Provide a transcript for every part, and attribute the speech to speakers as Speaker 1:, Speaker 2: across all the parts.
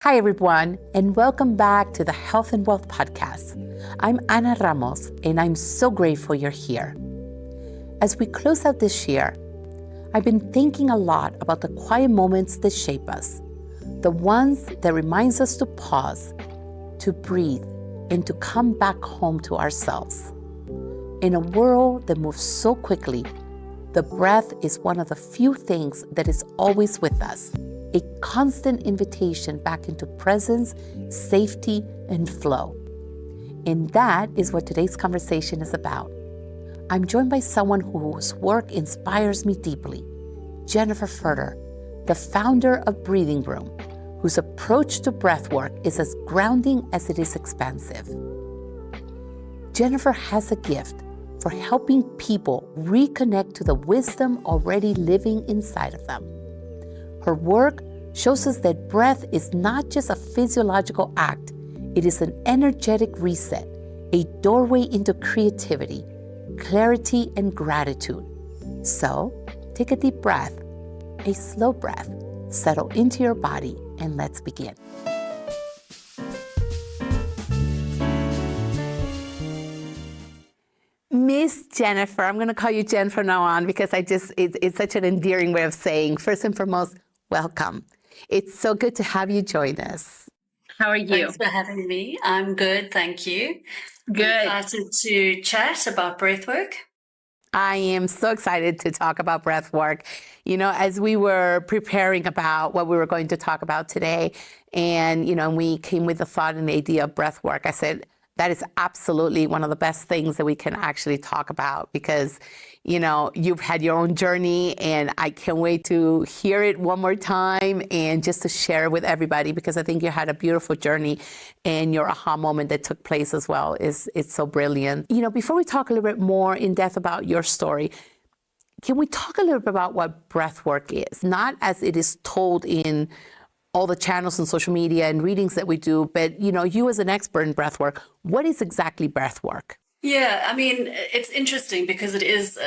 Speaker 1: Hi, everyone, and welcome back to the Health and Wealth Podcast. I'm Ana Ramos, and I'm so grateful you're here. As we close out this year, I've been thinking a lot about the quiet moments that shape us, the ones that reminds us to pause, to breathe, and to come back home to ourselves. In a world that moves so quickly, the breath is one of the few things that is always with us, a constant invitation back into presence, safety, and flow. And that is what today's conversation is about. I'm joined by someone whose work inspires me deeply, Jennifer Furter, the founder of Breathing Room, whose approach to breathwork is as grounding as it is expansive. Jennifer has a gift for helping people reconnect to the wisdom already living inside of them. Her work shows us that breath is not just a physiological act, it is an energetic reset, a doorway into creativity, clarity, and gratitude. So, take a deep breath, a slow breath, settle into your body, and let's begin. Miss Jennifer, I'm going to call you Jen from now on because it's such an endearing way of saying, first and foremost, welcome. It's so good to have you join us.
Speaker 2: How are you?
Speaker 3: Thanks for having me. I'm good, thank you.
Speaker 2: Good.
Speaker 3: I'm excited to chat about breathwork.
Speaker 1: I am so excited to talk about breathwork. You know, as we were preparing about what we were going to talk about today, and, we came with the thought and the idea of breathwork, I said, that is absolutely one of the best things that we can actually talk about because, you've had your own journey and I can't wait to hear it one more time and just to share it with everybody because I think you had a beautiful journey and your aha moment that took place as well it's so brilliant. Before we talk a little bit more in depth about your story, can we talk a little bit about what breathwork is? Not as it is told in all the channels and social media and readings that we do, but you as an expert in breathwork, what is exactly breathwork?
Speaker 3: Yeah, I mean, it's interesting because it is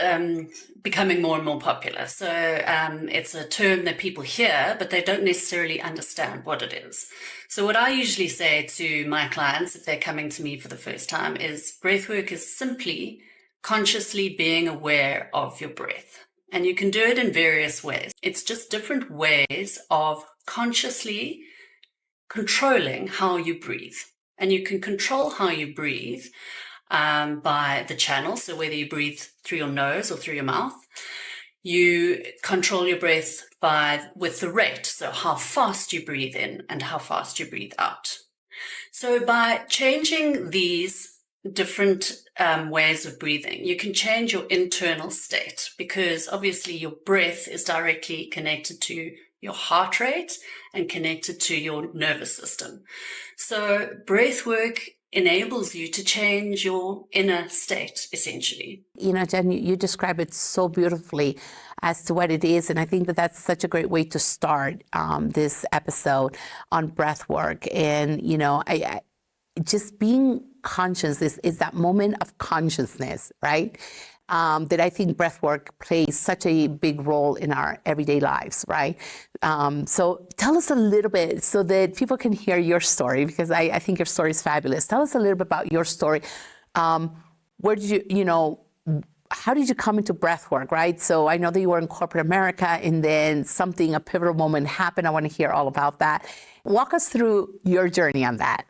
Speaker 3: becoming more and more popular. So it's a term that people hear, but they don't necessarily understand what it is. So what I usually say to my clients, if they're coming to me for the first time, is breathwork is simply consciously being aware of your breath. And you can do it in various ways. It's just different ways of consciously controlling how you breathe. And you can control how you breathe by the channel. So whether you breathe through your nose or through your mouth, you control your breath with the rate. So how fast you breathe in and how fast you breathe out. So by changing these different ways of breathing, you can change your internal state because obviously your breath is directly connected to your heart rate and connected to your nervous system. So breath work enables you to change your inner state, essentially.
Speaker 1: Jen, you describe it so beautifully as to what it is, and I think that that's such a great way to start this episode on breath work. And, I just being conscious is that moment of consciousness, right? That I think breathwork plays such a big role in our everyday lives, right? So tell us a little bit so that people can hear your story, because I think your story is fabulous. Tell us a little bit about your story. Where did how did you come into breathwork, right? So I know that you were in corporate America and then a pivotal moment happened. I want to hear all about that. Walk us through your journey on that.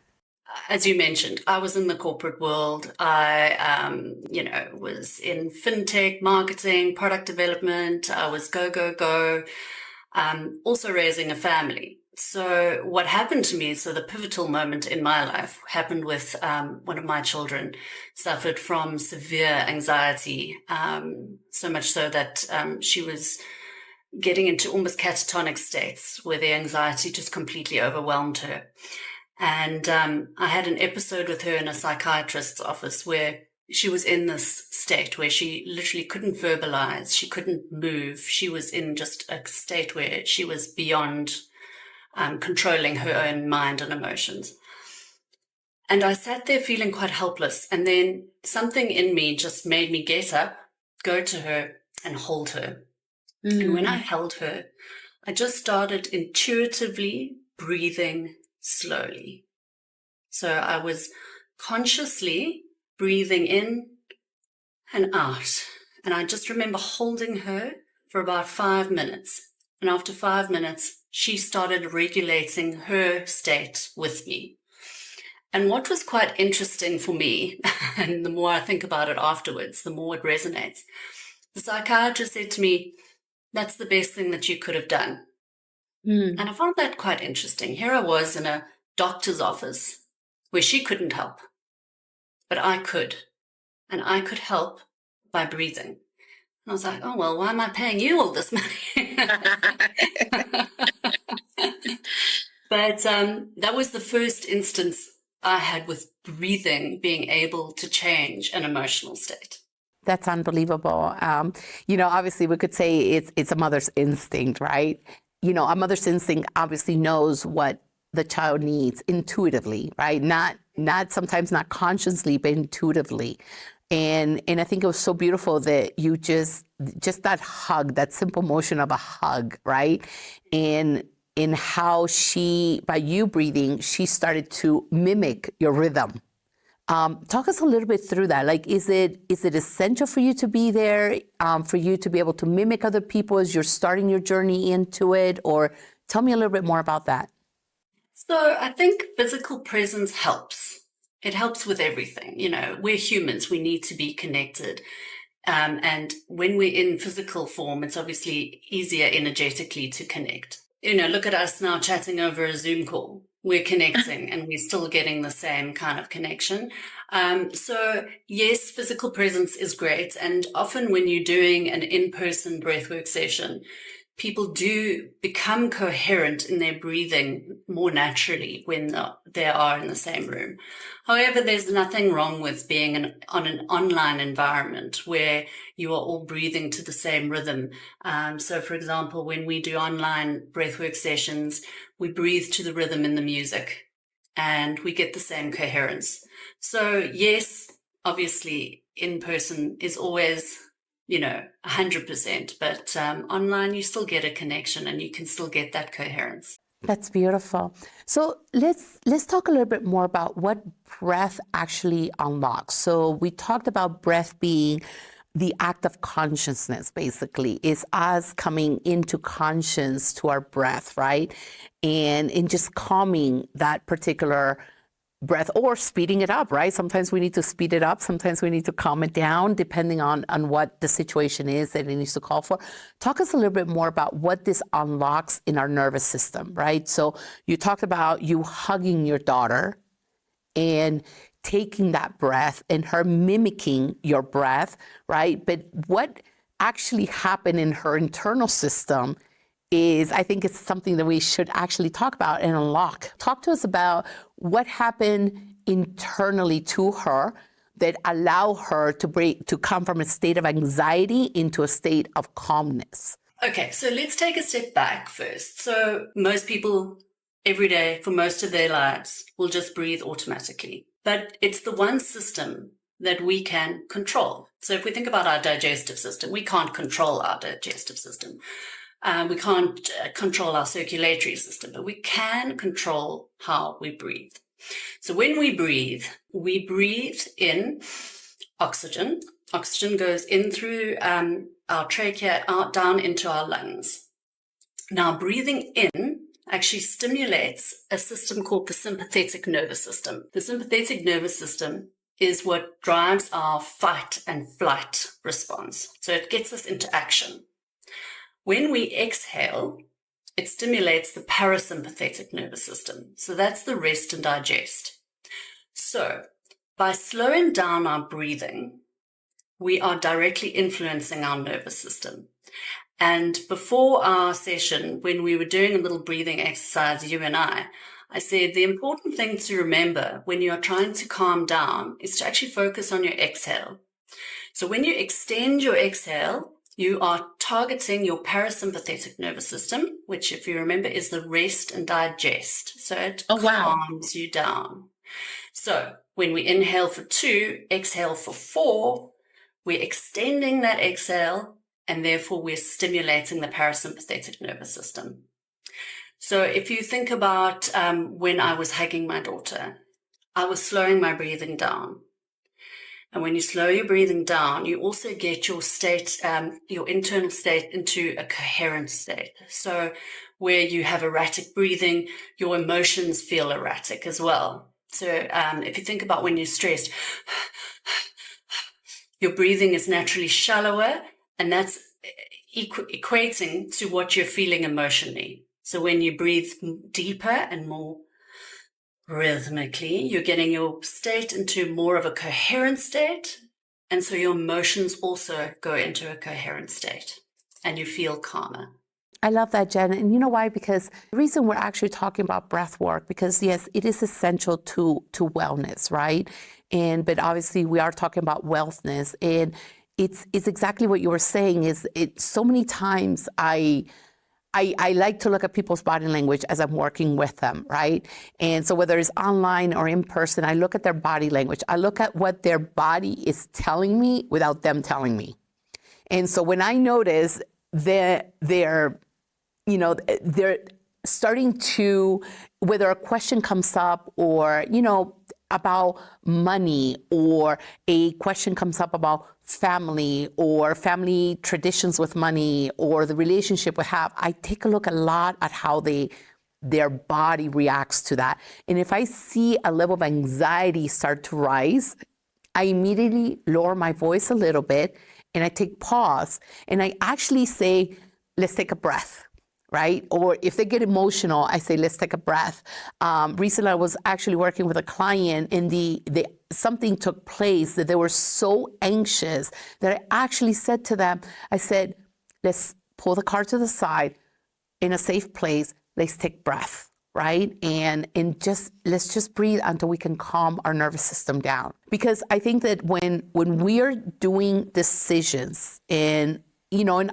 Speaker 3: As you mentioned, I was in the corporate world. I, was in fintech, marketing, product development. I was go, also raising a family. So what happened to me, so the pivotal moment in my life happened with one of my children suffered from severe anxiety, so much so that she was getting into almost catatonic states where the anxiety just completely overwhelmed her. And I had an episode with her in a psychiatrist's office where she was in this state where she literally couldn't verbalize, she couldn't move. She was in just a state where she was beyond controlling her own mind and emotions. And I sat there feeling quite helpless. And then something in me just made me get up, go to her and hold her. And when I held her, I just started intuitively breathing slowly. So I was consciously breathing in and out. And I just remember holding her for about 5 minutes. And after 5 minutes, she started regulating her state with me. And what was quite interesting for me, and the more I think about it afterwards, the more it resonates, the psychiatrist said to me, "That's the best thing that you could have done." And I found that quite interesting. Here I was in a doctor's office where she couldn't help, but I could. And I could help by breathing. And I was like, oh, well, why am I paying you all this money? But that was the first instance I had with breathing being able to change an emotional state.
Speaker 1: That's unbelievable. Obviously we could say it's a mother's instinct, right? A mother's instinct obviously knows what the child needs intuitively, right? Not sometimes not consciously, but intuitively. And I think it was so beautiful that you just that hug, that simple motion of a hug, right? And in how by you breathing, she started to mimic your rhythm. Talk us a little bit through that. Like, is it essential for you to be there, for you to be able to mimic other people as you're starting your journey into it? Or tell me a little bit more about that.
Speaker 3: So I think physical presence helps. It helps with everything. We're humans. We need to be connected. And when we're in physical form, it's obviously easier energetically to connect. Look at us now chatting over a Zoom call. We're connecting and we're still getting the same kind of connection. So yes, physical presence is great. And often when you're doing an in-person breathwork session, people do become coherent in their breathing more naturally when they are in the same room. However, there's nothing wrong with being on an online environment where you are all breathing to the same rhythm. So, for example, when we do online breathwork sessions, we breathe to the rhythm in the music and we get the same coherence. So, yes, obviously, in person is always 100%, but online you still get a connection and you can still get that coherence.
Speaker 1: That's beautiful. So let's talk a little bit more about what breath actually unlocks. So we talked about breath being the act of consciousness, basically, is us coming into conscience to our breath, right? And in just calming that particular breath or speeding it up, right? Sometimes we need to speed it up. Sometimes we need to calm it down, depending on what the situation is that it needs to call for. Talk us a little bit more about what this unlocks in our nervous system, right? So you talked about you hugging your daughter and taking that breath and her mimicking your breath, right? But what actually happened in her internal system is, I think it's something that we should actually talk about and unlock. Talk to us about what happened internally to her that allow her to come from a state of anxiety into a state of calmness.
Speaker 3: Okay, so let's take a step back first. So most people every day for most of their lives will just breathe automatically, but it's the one system that we can control. So if we think about our digestive system, we can't control our digestive system. We can't control our circulatory system, but we can control how we breathe. So when we breathe in oxygen. Oxygen goes in through our trachea, out down into our lungs. Now, breathing in actually stimulates a system called the sympathetic nervous system. The sympathetic nervous system is what drives our fight and flight response. So it gets us into action. When we exhale, it stimulates the parasympathetic nervous system. So that's the rest and digest. So by slowing down our breathing, we are directly influencing our nervous system. And before our session, when we were doing a little breathing exercise, you and I said the important thing to remember when you are trying to calm down is to actually focus on your exhale. So when you extend your exhale, you are targeting your parasympathetic nervous system, which, if you remember, is the rest and digest. So it calms you down. So when we inhale for 2, exhale for 4, we're extending that exhale, and therefore we're stimulating the parasympathetic nervous system. So if you think about when I was hugging my daughter, I was slowing my breathing down. And when you slow your breathing down, you also get your state, your internal state into a coherent state. So where you have erratic breathing, your emotions feel erratic as well. So if you think about when you're stressed, your breathing is naturally shallower, and that's equating to what you're feeling emotionally. So when you breathe deeper and more rhythmically, you're getting your state into more of a coherent state. And so your emotions also go into a coherent state and you feel calmer.
Speaker 1: I love that, Jen. And you know why? Because the reason we're actually talking about breath work, because yes, it is essential to wellness, right? But obviously we are talking about wellness, and it's exactly what you were saying. Is it so many times I like to look at people's body language as I'm working with them, right? And so whether it's online or in person, I look at their body language. I look at what their body is telling me without them telling me. And so when I notice that they're starting to, whether a question comes up or, about money, or a question comes up about family or family traditions with money or the relationship we have, I take a look a lot at how their body reacts to that. And if I see a level of anxiety start to rise, I immediately lower my voice a little bit and I take pause and I actually say, let's take a breath. Right? Or if they get emotional, I say, let's take a breath. Recently, I was actually working with a client and something took place that they were so anxious that I actually said to them, I said, let's pull the car to the side in a safe place. Let's take breath, right? And let's just breathe until we can calm our nervous system down. Because I think that when we're doing decisions and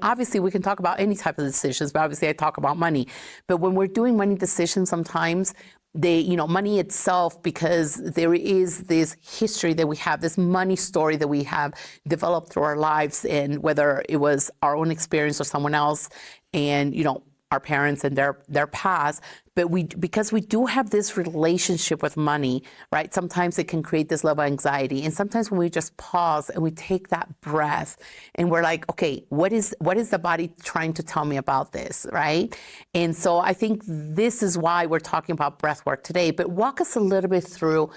Speaker 1: obviously we can talk about any type of decisions, but obviously I talk about money. But when we're doing money decisions, sometimes money itself, because there is this history that we have, this money story that we have developed through our lives, and whether it was our own experience or someone else, and our parents and their past, but because we do have this relationship with money, right? Sometimes it can create this level of anxiety, and sometimes when we just pause and we take that breath, and we're like, okay, what is the body trying to tell me about this, right? And so I think this is why we're talking about breath work today. But walk us a little bit through,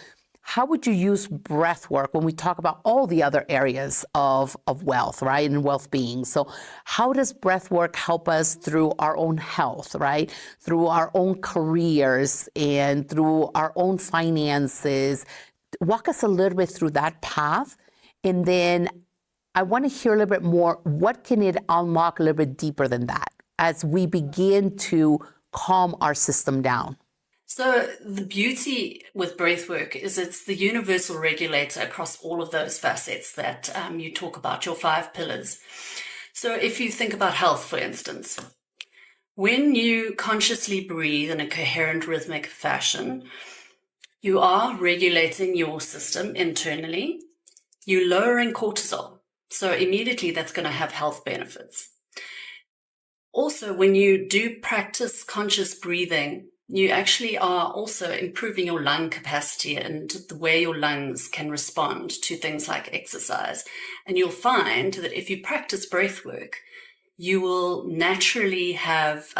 Speaker 1: how would you use breath work when we talk about all the other areas of wealth, right, and well-being? So how does breath work help us through our own health, right, through our own careers and through our own finances? Walk us a little bit through that path. And then I want to hear a little bit more, what can it unlock a little bit deeper than that as we begin to calm our system down?
Speaker 3: So the beauty with breathwork is it's the universal regulator across all of those facets that you talk about, your 5 pillars. So if you think about health, for instance, when you consciously breathe in a coherent rhythmic fashion, you are regulating your system internally. You're lowering cortisol. So immediately that's going to have health benefits. Also, when you do practice conscious breathing, you actually are also improving your lung capacity and the way your lungs can respond to things like exercise. And you'll find that if you practice breath work, you will naturally have,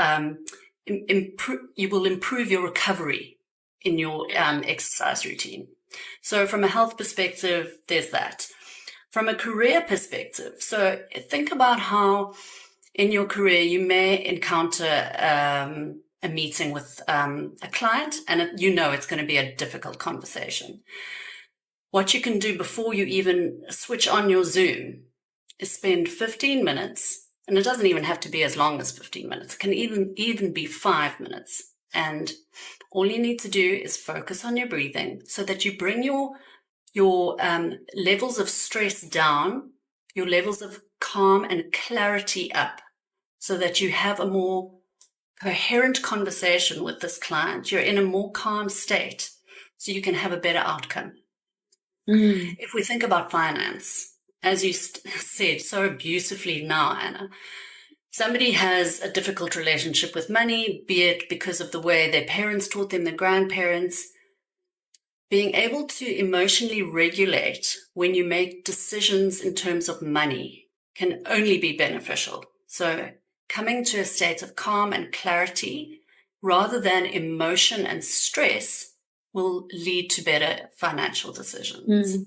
Speaker 3: you will improve your recovery in your exercise routine. So from a health perspective, there's that. From a career perspective, so think about how in your career you may encounter a meeting with a client, and it's going to be a difficult conversation. What you can do before you even switch on your Zoom is spend 15 minutes, and it doesn't even have to be as long as 15 minutes. It can even be 5 minutes. And all you need to do is focus on your breathing so that you bring your levels of stress down, your levels of calm and clarity up, so that you have a more coherent conversation with this client. You're in a more calm state, so you can have a better outcome. If we think about finance, as you said so beautifully now, Anna, somebody has a difficult relationship with money, be it because of the way their parents taught them, their grandparents, being able to emotionally regulate when you make decisions in terms of money can only be beneficial. So coming to a state of calm and clarity rather than emotion and stress will lead to better financial decisions.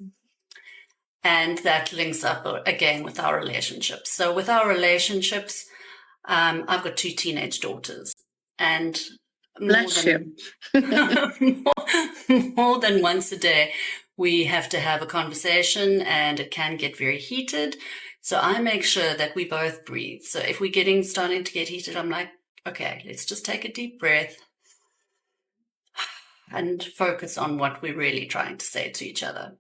Speaker 3: And that links up again with our relationships. So with our relationships, I've got 2 teenage daughters, and more than once a day, we have to have a conversation, and it can get very heated. So I make sure that we both breathe. So if we're starting to get heated, I'm like, okay, let's just take a deep breath and focus on what we're really trying to say to each other.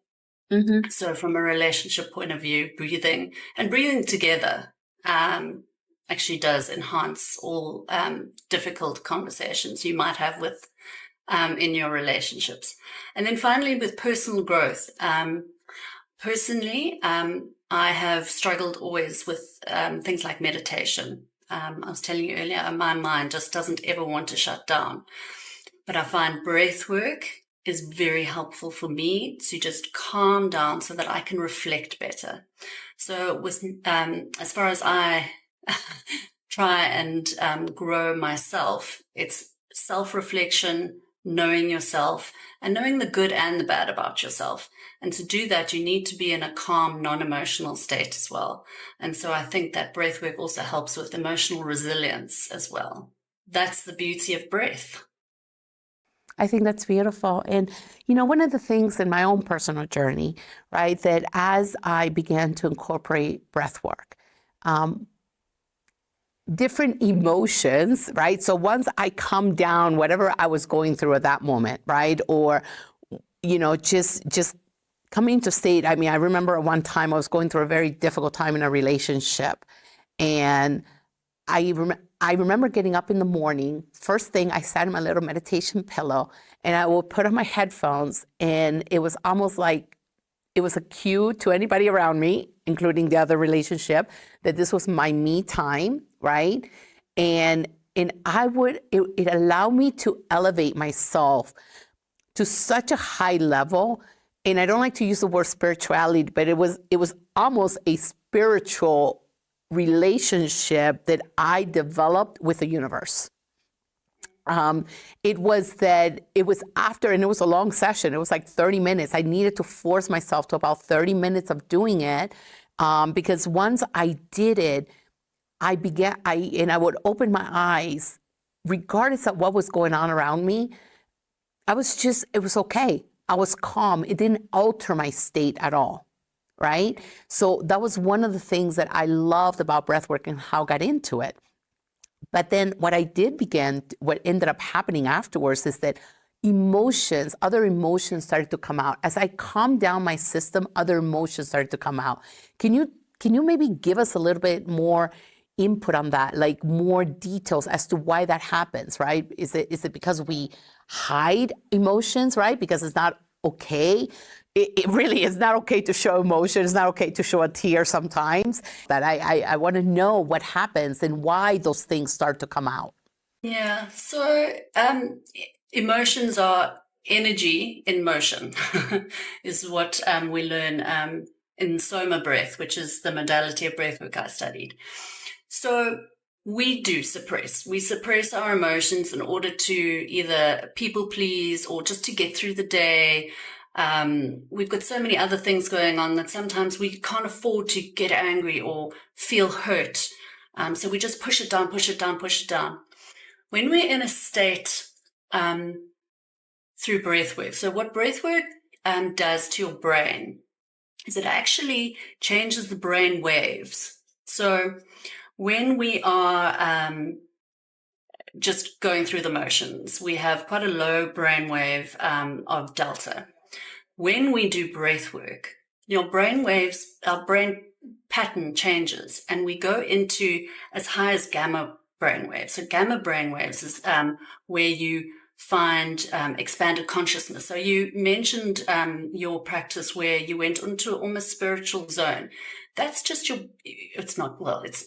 Speaker 3: So from a relationship point of view, breathing together actually does enhance all difficult conversations you might have with in your relationships. And then finally, with personal growth, personally, I have struggled always with things like meditation. I was telling you earlier, my mind just doesn't ever want to shut down. But I find breath work is very helpful for me to just calm down so that I can reflect better. So with as far as I try and grow myself, it's self-reflection, knowing yourself, and knowing the good and the bad about yourself. And to do that, you need to be in a calm, non-emotional state as well. And so I think that breath work also helps with emotional resilience as well. That's the beauty of breath.
Speaker 1: I think that's beautiful. And, you know, one of the things in my own personal journey, right, that as I began to incorporate breath work, different emotions, right? So once I calm down whatever I was going through at that moment, right? Or, you know, just coming to state. I mean, I remember at one time I was going through a very difficult time in a relationship. And I remember getting up in the morning. First thing, I sat in my little meditation pillow and I would put on my headphones, and it was almost like it was a cue to anybody around me, including the other relationship, that this was my me time, right? And it allowed me to elevate myself to such a high level. And I don't like to use the word spirituality, but it was almost a spiritual relationship that I developed with the universe. It was after, and it was a long session. It was like 30 minutes. I needed to force myself to about 30 minutes of doing it, because once I did it, I would open my eyes, regardless of what was going on around me. It was okay. I was calm. It didn't alter my state at all. Right? So that was one of the things that I loved about breathwork and how I got into it. But then what ended up happening afterwards is that other emotions started to come out. As I calmed down my system, other emotions started to come out. Can you maybe give us a little bit more input on that, like more details as to why that happens, right? Is it because we hide emotions, right? Because it's not okay. It really is not okay to show emotion. It's not okay to show a tear sometimes. That I want to know what happens and why those things start to come out.
Speaker 3: Yeah. So emotions are energy in motion, is what we learn in SOMA breath, which is the modality of breathwork I studied. So we suppress our emotions in order to either people please or just to get through the day. We've got so many other things going on that sometimes we can't afford to get angry or feel hurt. So we just push it down. When we're in a state through breathwork, so what breathwork does to your brain is it actually changes the brain waves. So when we are just going through the motions, we have quite a low brain wave of delta. When we do breath work, your brain waves, our brain pattern changes, and we go into as high as gamma brain waves. So gamma brain waves is where you find expanded consciousness. So you mentioned your practice where you went into almost spiritual zone. That's just it's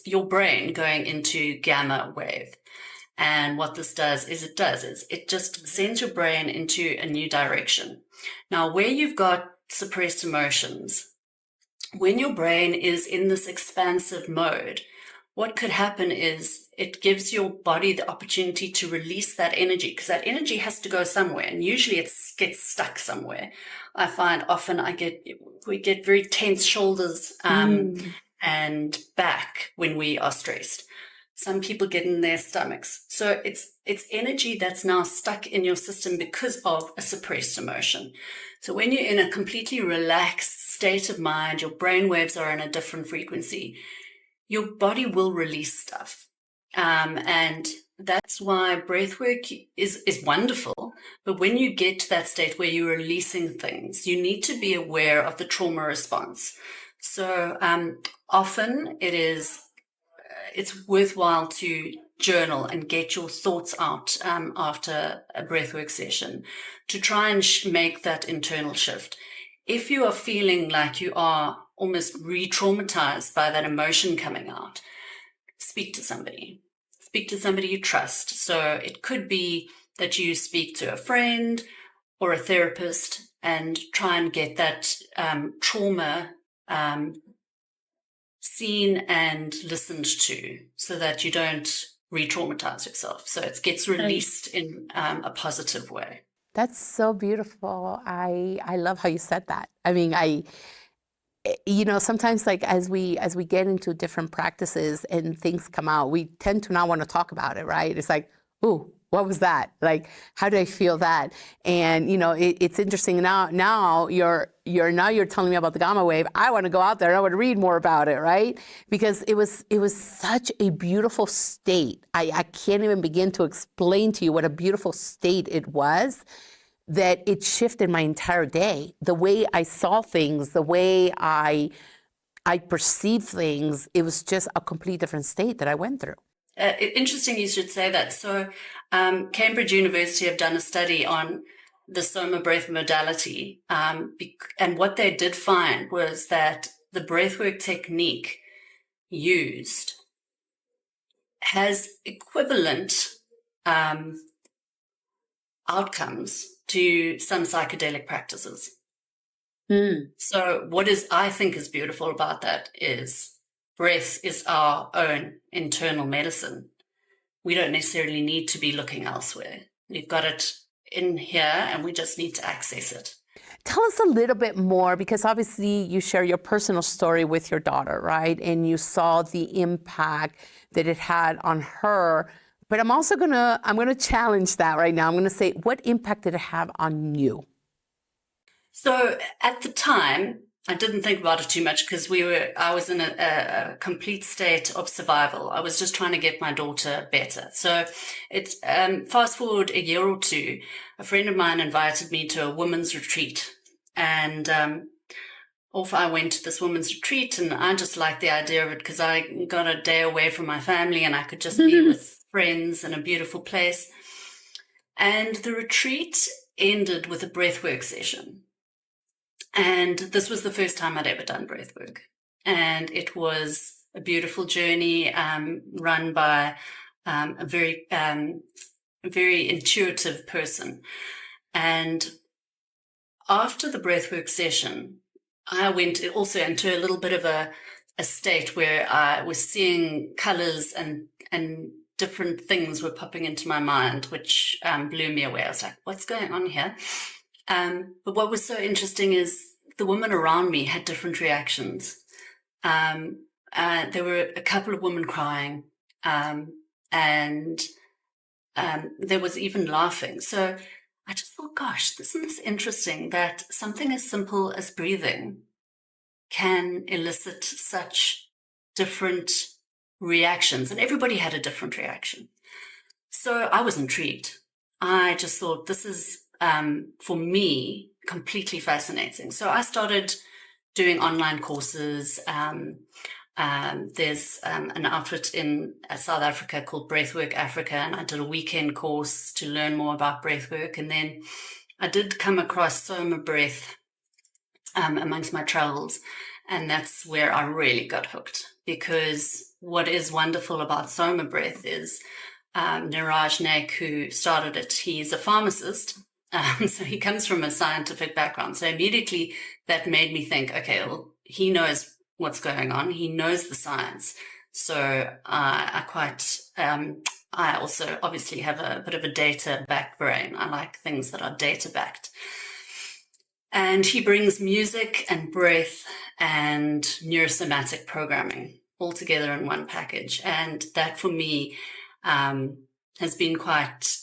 Speaker 3: your brain going into gamma wave. And what this does is it just sends your brain into a new direction. Now, where you've got suppressed emotions, when your brain is in this expansive mode, what could happen is it gives your body the opportunity to release that energy, because that energy has to go somewhere, and usually it gets stuck somewhere. I find often we get very tense shoulders and back when we are stressed. Some people get in their stomachs. So it's energy that's now stuck in your system because of a suppressed emotion. So when you're in a completely relaxed state of mind, your brain waves are in a different frequency, your body will release stuff. And that's why breathwork is wonderful. But when you get to that state where you're releasing things, you need to be aware of the trauma response. So often it's worthwhile to journal and get your thoughts out after a breathwork session to try and make that internal shift. If you are feeling like you are almost re-traumatized by that emotion coming out, speak to somebody. Speak to somebody you trust. So it could be that you speak to a friend or a therapist and try and get that trauma seen and listened to so that you don't re-traumatize yourself. So it gets released in a positive way.
Speaker 1: That's so beautiful. I love how you said that. I mean, sometimes like as we get into different practices and things come out, we tend to not want to talk about it, right? It's like, ooh, what was that? Like, how do I feel that? And it's interesting now you're telling me about the gamma wave. I want to go out there and I want to read more about it, right? Because it was such a beautiful state. I can't even begin to explain to you what a beautiful state it was, that it shifted my entire day. The way I saw things, the way I perceived things, it was just a complete different state that I went through.
Speaker 3: Interesting you should say that. So Cambridge University have done a study on the SOMA breath modality. And what they did find was that the breathwork technique used has equivalent outcomes to some psychedelic practices. So what I think is beautiful about that is breath is our own internal medicine. We don't necessarily need to be looking elsewhere. We've got it in here and we just need to access it.
Speaker 1: Tell us a little bit more, because obviously you share your personal story with your daughter, right? And you saw the impact that it had on her. But I'm also going to challenge that right now. I'm going to say, what impact did it have on you?
Speaker 3: So at the time, I didn't think about it too much because I was in a complete state of survival. I was just trying to get my daughter better. So it's fast forward a year or two, a friend of mine invited me to a women's retreat, and off I went to this women's retreat, and I just liked the idea of it because I got a day away from my family and I could just be with friends in a beautiful place. And the retreat ended with a breathwork session. And this was the first time I'd ever done breathwork. And it was a beautiful journey run by a very intuitive person. And after the breathwork session, I went also into a little bit of a state where I was seeing colors and different things were popping into my mind, which blew me away. I was like, what's going on here? But what was so interesting is the women around me had different reactions. There were a couple of women crying, and there was even laughing. So I just thought, gosh, isn't this interesting that something as simple as breathing can elicit such different reactions, and everybody had a different reaction. So I was intrigued. I just thought this is, for me, completely fascinating. So I started doing online courses. There's an outfit in South Africa called Breathwork Africa, and I did a weekend course to learn more about breathwork. And then I did come across SOMA breath amongst my travels, and that's where I really got hooked, because what is wonderful about SOMA breath is Niraj Naik, who started it, he's a pharmacist. So he comes from a scientific background. So immediately that made me think, okay, well, he knows what's going on. He knows the science. So I also obviously have a bit of a data-backed brain. I like things that are data-backed. And he brings music and breath and neurosomatic programming all together in one package. And that for me has been quite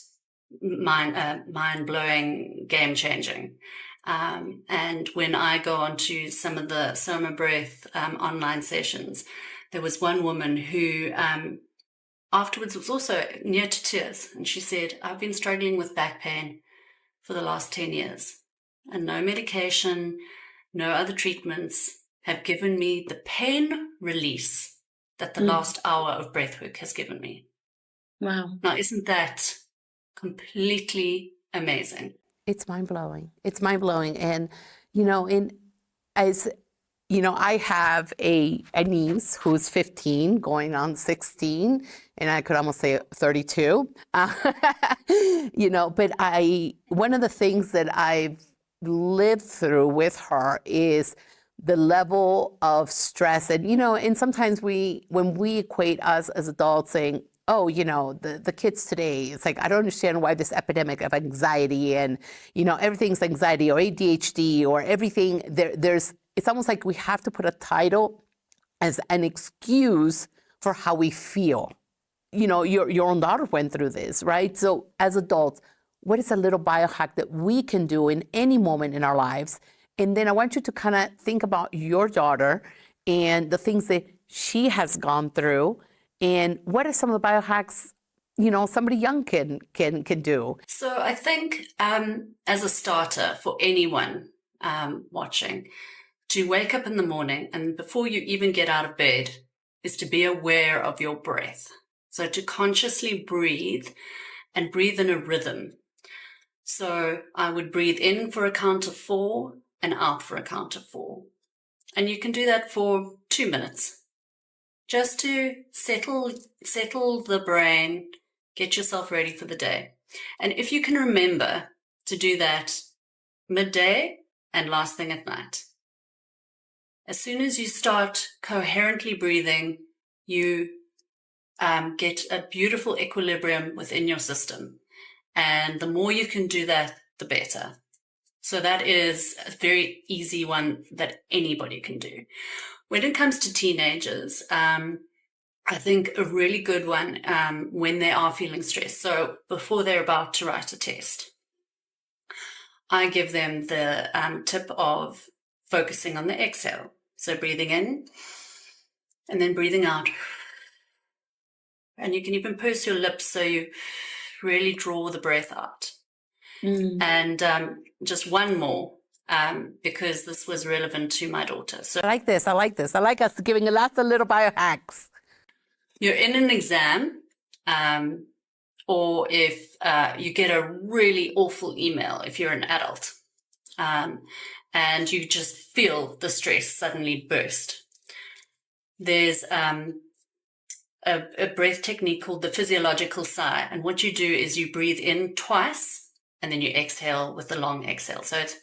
Speaker 3: mind-blowing, game-changing. And when I go onto some of the SOMA breath online sessions, there was one woman who afterwards was also near to tears. And she said, I've been struggling with back pain for the last 10 years. And no medication, no other treatments have given me the pain release that the last hour of breathwork has given me.
Speaker 1: Wow.
Speaker 3: Now, isn't that completely amazing?
Speaker 1: It's mind-blowing. It's mind-blowing. And, I have a niece who's 15 going on 16, and I could almost say 32. But one of the things that I've lived through with her is the level of stress. And sometimes when we equate us as adults saying, oh, the kids today, it's like, I don't understand why this epidemic of anxiety and, everything's anxiety or ADHD or everything. It's almost like we have to put a title as an excuse for how we feel. Your own daughter went through this, right? So as adults, what is a little biohack that we can do in any moment in our lives? And then I want you to kind of think about your daughter and the things that she has gone through. And what are some of the biohacks, somebody young can do?
Speaker 3: So I think as a starter for anyone watching, to wake up in the morning and before you even get out of bed is to be aware of your breath. So to consciously breathe and breathe in a rhythm. So I would breathe in for a count of 4 and out for a count of 4. And you can do that for 2 minutes. Just to settle the brain, get yourself ready for the day. And if you can remember to do that midday and last thing at night. As soon as you start coherently breathing, you get a beautiful equilibrium within your system. And the more you can do that, the better. So that is a very easy one that anybody can do. When it comes to teenagers, I think a really good one when they are feeling stressed. So before they're about to write a test, I give them the tip of focusing on the exhale. So breathing in and then breathing out. And you can even purse your lips so you really draw the breath out. And just one more, because this was relevant to my daughter. So
Speaker 1: I like this. I like us giving lots of little biohacks.
Speaker 3: You're in an exam, or if you get a really awful email, if you're an adult, and you just feel the stress suddenly burst. There's a breath technique called the physiological sigh. And what you do is you breathe in twice, and then you exhale with the long exhale. So it's...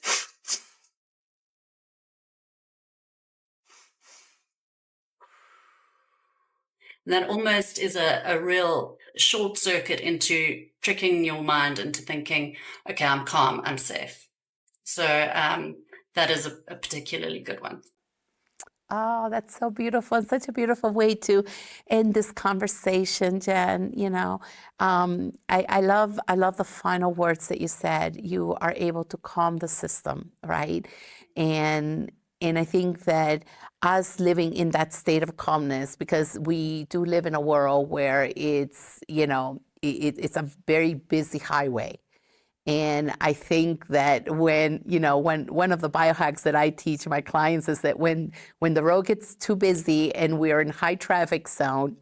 Speaker 3: And that almost is a real short circuit into tricking your mind into thinking, okay, I'm calm, I'm safe. So that is a particularly good one.
Speaker 1: Oh, that's so beautiful. And such a beautiful way to end this conversation, Jen. I love the final words that you said. You are able to calm the system, right? And I think that us living in that state of calmness, because we do live in a world where it's, it's a very busy highway. And I think that when one of the biohacks that I teach my clients is that when the road gets too busy and we're in high traffic zone,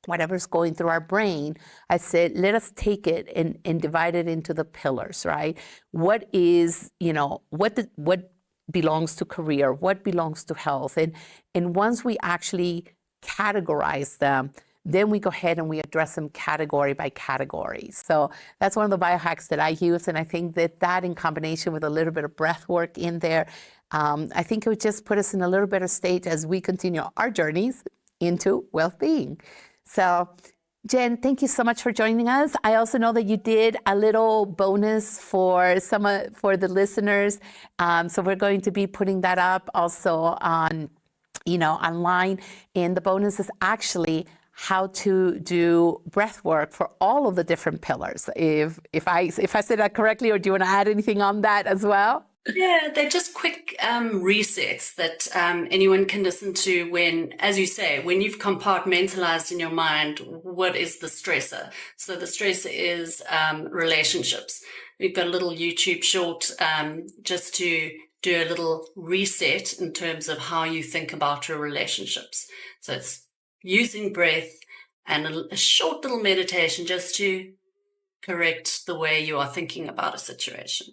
Speaker 1: whatever's going through our brain, I said, let us take it and divide it into the pillars, right? What is, what belongs to career, what belongs to health. And once we actually categorize them, then we go ahead and we address them category by category. So that's one of the biohacks that I use. And I think that in combination with a little bit of breath work in there, I think it would just put us in a little better state as we continue our journeys into well-being. So Jen, thank you so much for joining us. I also know that you did a little bonus for for the listeners. So we're going to be putting that up also on, online. And the bonus is actually how to do breath work for all of the different pillars. If I said that correctly, or do you want to add anything on that as well?
Speaker 3: Yeah, they're just quick resets that anyone can listen to when, as you say, when you've compartmentalized in your mind, what is the stressor? So the stressor is relationships. We've got a little YouTube short just to do a little reset in terms of how you think about your relationships. So it's using breath and a short little meditation just to correct the way you are thinking about a situation.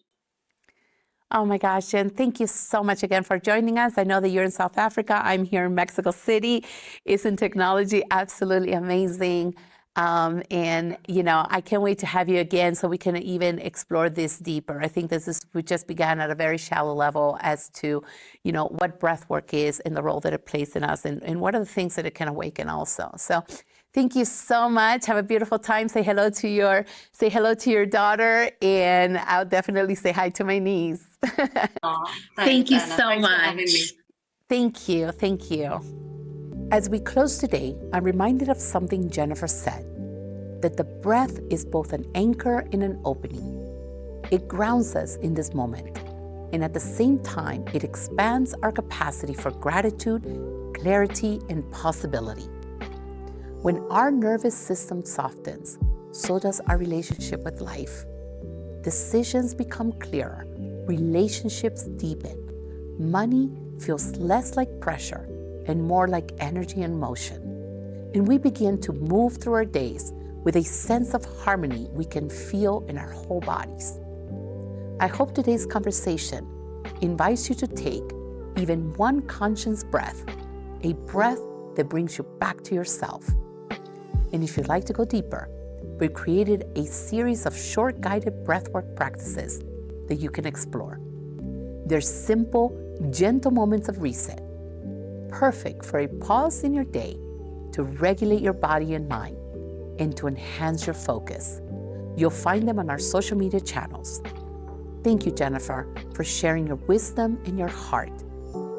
Speaker 1: Oh my gosh, Jen, thank you so much again for joining us. I know that you're in South Africa. I'm here in Mexico City. Isn't technology absolutely amazing? And, I can't wait to have you again so we can even explore this deeper. I think we just began at a very shallow level as to, what breath work is and the role that it plays in us and what are the things that it can awaken also. So thank you so much. Have a beautiful time. Say hello to your daughter, and I'll definitely say hi to my niece.
Speaker 3: Thank you so much.
Speaker 1: Thank you. Thank you. As we close today, I'm reminded of something Jennifer said, that the breath is both an anchor and an opening. It grounds us in this moment, and at the same time, it expands our capacity for gratitude, clarity, and possibility. When our nervous system softens, so does our relationship with life. Decisions become clearer, relationships deepen, money feels less like pressure and more like energy and motion. And we begin to move through our days with a sense of harmony we can feel in our whole bodies. I hope today's conversation invites you to take even one conscious breath, a breath that brings you back to yourself. And if you'd like to go deeper, we've created a series of short guided breathwork practices that you can explore. They're simple, gentle moments of reset, perfect for a pause in your day to regulate your body and mind and to enhance your focus. You'll find them on our social media channels. Thank you, Jennifer, for sharing your wisdom and your heart.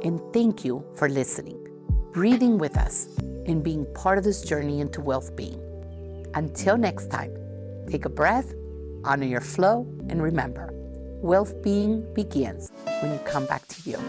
Speaker 1: And thank you for listening, breathing with us, and being part of this journey into well-being. Until next time, take a breath, honor your flow, and remember, well-being begins when you come back to you.